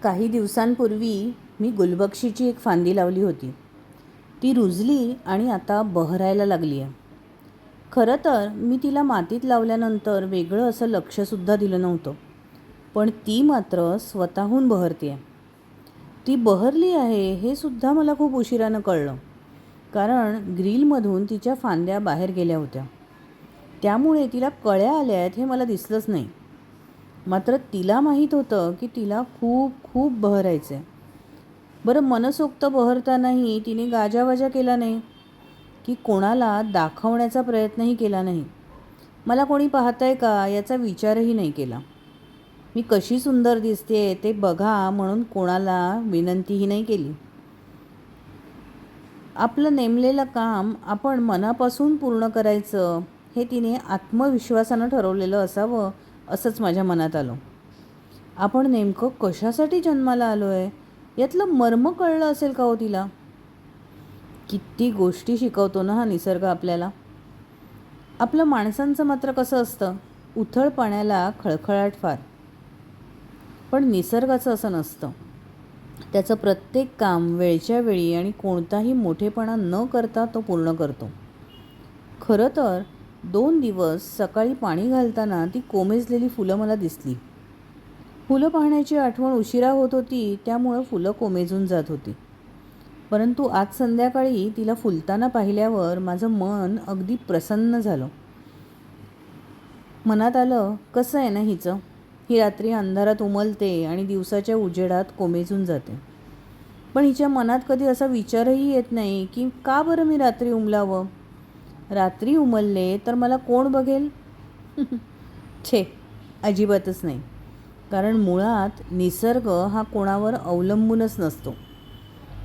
काही दिवसांपूर्वी मी गुलबक्षीची एक फांदी लावली होती. ती रुजली आणि आता बहरायला लागली आहे. खरं तर मी तिला मातीत लावल्यानंतर वेगळं असं लक्षसुद्धा दिलं नव्हतं, पण ती मात्र स्वतःहून बहरते आहे. ती बहरली आहे हे सुद्धा मला खूप उशिरानं कळलं, कारण ग्रिलमधून तिच्या फांद्या बाहेर गेल्या होत्या. त्यामुळे तिला कळ्या आल्या आहेत हे मला दिसलंच नाही. मात्र तिला माहीत होतं की तिला खूप खूप बहरायचं आहे. बरं, मनसोक्त बहरतानाही तिने गाजावाजा केला नाही की कोणाला दाखवण्याचा प्रयत्नही केला नाही. मला कोणी पाहतंय का याचा विचारही नाही केला. मी कशी सुंदर दिसते ते बघा म्हणून कोणाला विनंतीही नाही केली. आपलं नेमलेलं काम आपण मनापासून पूर्ण करायचं हे तिने आत्मविश्वासानं ठरवलेलं असावं असंच माझ्या मनात आलं. आपण नेमकं कशासाठी जन्माला आलो आहे यातलं मर्म कळलं असेल का हो तिला? किती गोष्टी शिकवतो ना हा निसर्ग आपल्याला. आपलं माणसांचं मात्र कसं असतं, उथळ पाण्याला खळखळाट फार. पण निसर्गाचं असं नसतं. त्याचं प्रत्येक काम वेळच्या वेळी आणि कोणताही मोठेपणा न करता तो पूर्ण करतो. खरं तर 2 दिवस सकाळी पाणी घालताना ती कोमेजलेली फुलं मला दिसली. फुलं पाहण्याची आठवण उशिरा होत होती, त्यामुळं फुलं कोमेजून जात होती. परंतु आज संध्याकाळी तिला फुलताना पाहिल्यावर माझं मन अगदी प्रसन्न झालं. मनात आलं, कसं आहे ना हिचं, ही रात्री अंधारात उमलते आणि दिवसाच्या उजेडात कोमेजून जाते. पण हिच्या मनात कधी असा विचारही येत नाही की का बरं मी रात्री उमलावं? रात्री उमलले तर मला कोण बघेल? छे, अजिबातच नाही. कारण मुळात निसर्ग हा कोणावर अवलंबूनच नसतो.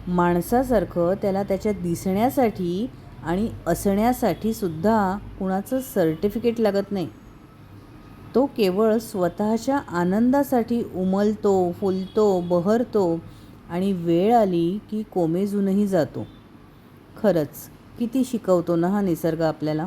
माणसासारखं त्याला त्याच्या दिसण्यासाठी आणि असण्यासाठी सुद्धा कुणाचं सर्टिफिकेट लागत नाही. तो केवळ स्वतःच्या आनंदासाठी उमलतो, फुलतो, बहरतो आणि वेळ आली की कोमेजूनही जातो. खरंच किती शिकवतो ना हा निसर्ग आपल्याला.